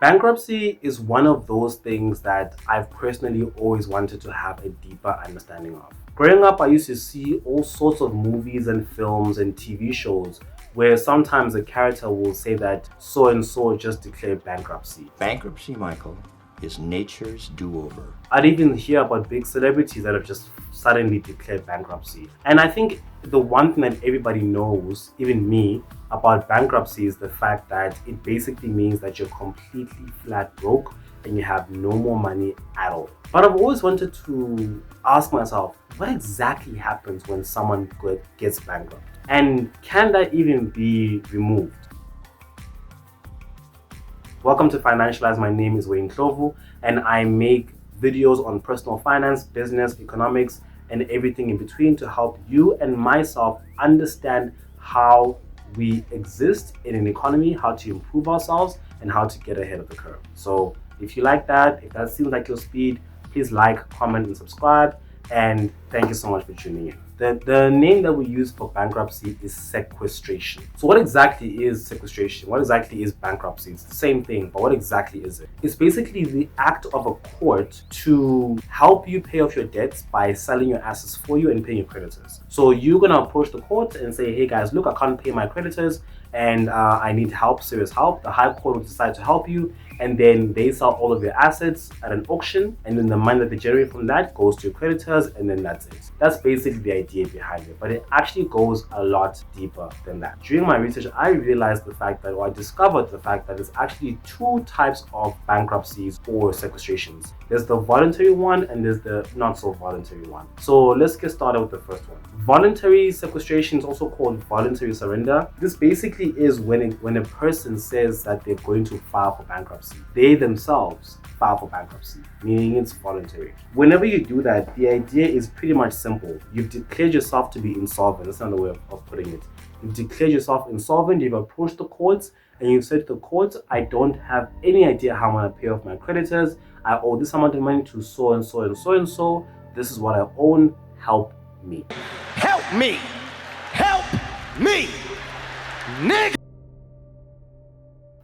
Bankruptcy is one of those things that I've personally always wanted to have a deeper understanding of. Growing up, I used to see all sorts of movies and films and TV shows where sometimes a character will say that so and so just declared bankruptcy. Bankruptcy, Michael, is nature's do-over. I'd even hear about big celebrities that have just suddenly declared bankruptcy. And I think the one thing that everybody knows, even me, about bankruptcy is the fact that it basically means that you're completely flat broke and you have no more money at all. But I've always wanted to ask myself, what exactly happens when someone gets bankrupt? And can that even be removed? Welcome to Financialize. My name is Wayne Clovu, and I make videos on personal finance, business, economics, and everything in between to help you and myself understand how we exist in an economy, how to improve ourselves, and how to get ahead of the curve. So if you like that, if that seems like your speed, please like, comment, and subscribe. And thank you so much for tuning in. The name that we use for bankruptcy is sequestration. So what exactly is sequestration? What exactly is bankruptcy? It's the same thing, but what exactly is it? It's basically the act of a court to help you pay off your debts by selling your assets for you and paying your creditors. So you're gonna approach the court and say, hey guys, look, I can't pay my creditors and I need help, serious help. The High Court will decide to help you, and then they sell all of your assets at an auction, and then the money that they generate from that goes to your creditors, and then that's it. That's basically the idea behind it, but it actually goes a lot deeper than that. During my research, I realized the fact that, or I discovered the fact that there's actually two types of bankruptcies or sequestrations. There's the voluntary one and there's the not so voluntary one. So let's get started with the first one. Voluntary sequestration is also called voluntary surrender. This basically is when a person says that they're going to file for bankruptcy. They themselves file for bankruptcy, meaning it's voluntary. Whenever you do that, the idea is pretty much simple. You've declared yourself to be insolvent. That's another way of putting it. You've declared yourself insolvent, you've approached the courts, and you've said to the courts, I don't have any idea how I'm going to pay off my creditors. I owe this amount of money to so and so and so and so. This is what I own. Help me. Help me! Help me! Nigga!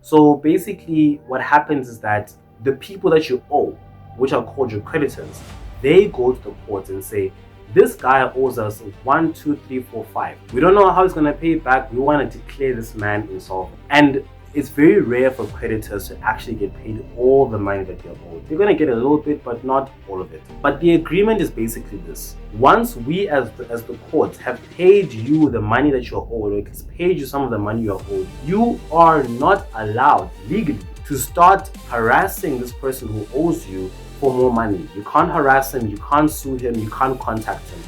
So basically what happens is that the people that you owe, which are called your creditors, they go to the courts and say, this guy owes us 1, 2, 3, 4, 5. We don't know how he's going to pay it back. We want to declare this man insolvent. And it's very rare for creditors to actually get paid all the money that they're owed. They're going to get a little bit, but not all of it. But the agreement is basically this. Once we as the courts have paid you the money that you're owed, or has paid you some of the money you're owed, you are not allowed legally to start harassing this person who owes you for more money. You can't harass him, you can't sue him, you can't contact him.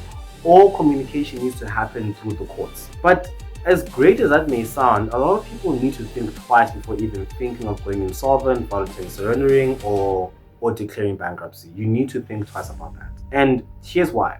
All communication needs to happen through the courts. But as great as that may sound, a lot of people need to think twice before even thinking of going insolvent, voluntary surrendering, or declaring bankruptcy. You need to think twice about that. And here's why.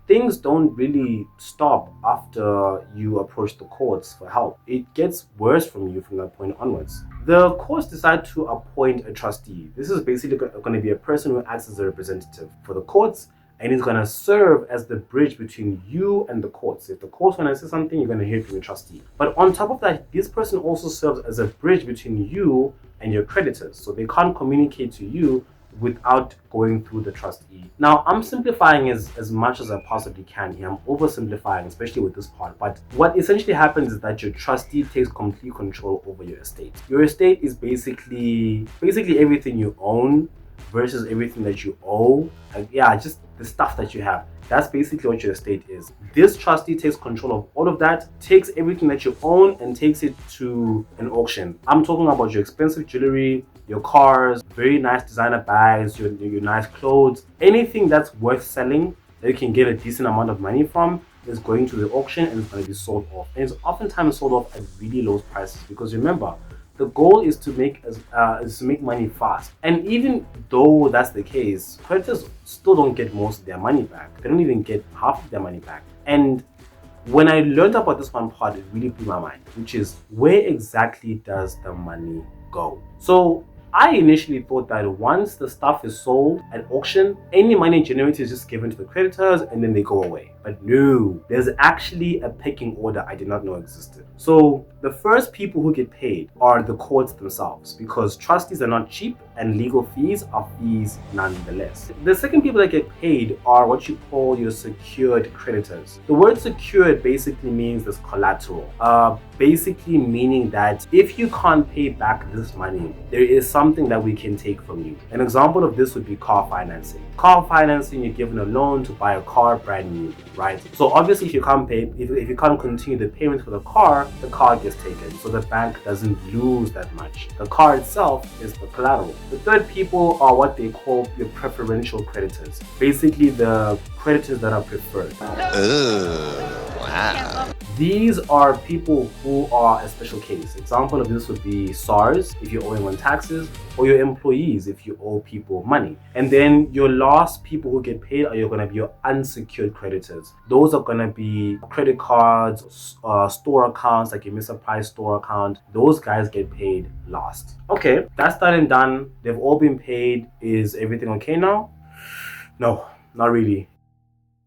Things don't really stop after you approach the courts for help. It gets worse from that point onwards. The courts decide to appoint a trustee. This is basically going to be a person who acts as a representative for the courts, and is going to serve as the bridge between you and the courts. If the court's going to say something, you're going to hear it from your trustee. But on top of that, this person also serves as a bridge between you and your creditors. So they can't communicate to you without going through the trustee. Now, I'm simplifying as much as I possibly can here. I'm oversimplifying, especially with this part. But what essentially happens is that your trustee takes complete control over your estate. Your estate is basically everything you own versus everything that you owe. Just the stuff that you have. That's basically what your estate is. This trustee takes control of all of that, takes everything that you own and takes it to an auction. I'm talking about your expensive jewelry, your cars, very nice designer bags, your nice clothes. Anything that's worth selling that you can get a decent amount of money from is going to the auction and it's going to be sold off. And it's oftentimes sold off at really low prices, because remember, the goal is to make money fast. And even though that's the case, creditors still don't get most of their money back. They don't even get half of their money back. And when I learned about this one part, it really blew my mind, which is, where exactly does the money go? So I initially thought that once the stuff is sold at auction, any money generated is just given to the creditors and then they go away. But no, there's actually a pecking order I did not know existed. So the first people who get paid are the courts themselves, because trustees are not cheap and legal fees are fees nonetheless. The second people that get paid are what you call your secured creditors. The word secured basically means there's collateral. Basically meaning that if you can't pay back this money, there is something that we can take from you. An example of this would be car financing. Car financing, you're given a loan to buy a car brand new, right? So obviously if you can't pay, if you can't continue the payment for the car gets taken. So the bank doesn't lose that much. The car itself is the collateral. The third people are what they call your preferential creditors. Basically the creditors that are preferred. Wow. These are people who are a special case. Example of this would be SARS if you're owing on taxes, or your employees if you owe people money. And then your last people who get paid are going to be your unsecured creditors. Those are going to be credit cards, store accounts, like your Mr. Price store account. Those guys get paid last. Okay, that's done and done. They've all been paid. Is everything okay now? No, not really.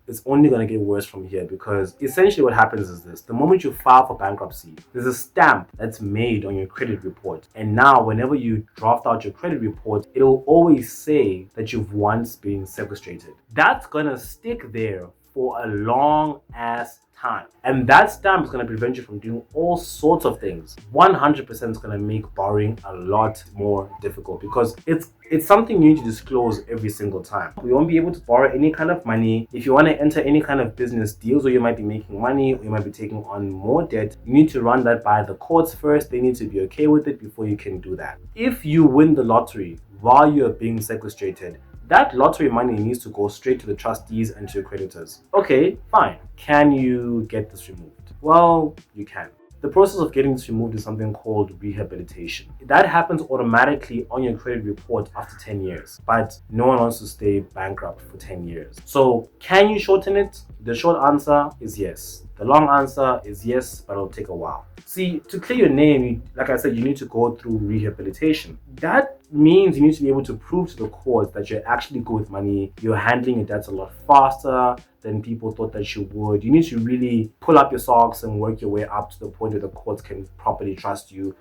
It's only going to get worse from here, because essentially what happens is this. The moment you file for bankruptcy, there's a stamp that's made on your credit report. And now whenever you draft out your credit report, it'll always say that you've once been sequestrated. That's going to stick there for a long ass time. And that stamp is going to prevent you from doing all sorts of things. 100% is going to make borrowing a lot more difficult, because it's something you need to disclose every single time. We won't be able to borrow any kind of money. If you want to enter any kind of business deals, or you might be making money, or you might be taking on more debt, you need to run that by the courts first. They need to be okay with it before you can do that. If you win the lottery while you're being sequestrated, that lottery money needs to go straight to the trustees and to your creditors. Okay, fine. Can you get this removed? Well, you can. The process of getting this removed is something called rehabilitation. That happens automatically on your credit report after 10 years, but no one wants to stay bankrupt for 10 years. So can you shorten it? The short answer is yes. The long answer is yes, but it'll take a while. See, to clear your name, like I said, you need to go through rehabilitation. That means you need to be able to prove to the court that you're actually good with money, you're handling your debts a lot faster than people thought that you would. You need to really pull up your socks and work your way up to the point where the courts can properly trust you.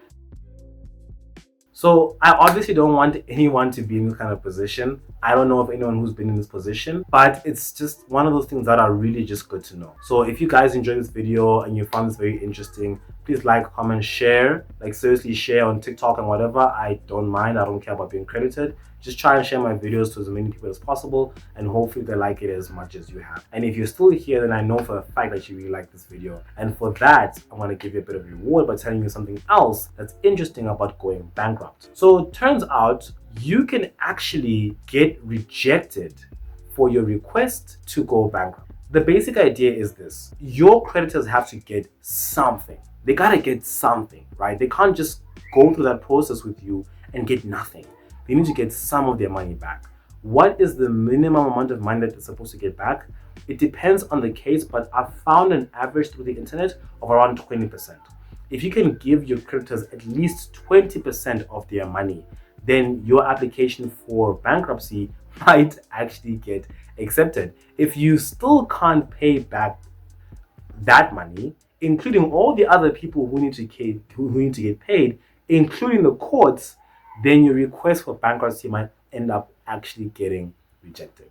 So I obviously don't want anyone to be in this kind of position. I don't know of anyone who's been in this position, but it's just one of those things that are really just good to know. So if you guys enjoyed this video and you found this very interesting, please like, comment, share. Like seriously, share on TikTok and whatever. I don't mind. I don't care about being credited. Just try and share my videos to as many people as possible, and hopefully they like it as much as you have. And if you're still here, then I know for a fact that you really like this video. And for that, I want to give you a bit of reward by telling you something else that's interesting about going bankrupt. So it turns out you can actually get rejected for your request to go bankrupt. The basic idea is this: your creditors have to get something. They gotta get something, right? They can't just go through that process with you and get nothing. They need to get some of their money back. What is the minimum amount of money that they're supposed to get back? It depends on the case, but I've found an average through the internet of around 20%. If you can give your creditors at least 20% of their money, then your application for bankruptcy might actually get accepted. If you still can't pay back that money, including all the other people who need to get paid, including the courts, then your request for bankruptcy might end up actually getting rejected.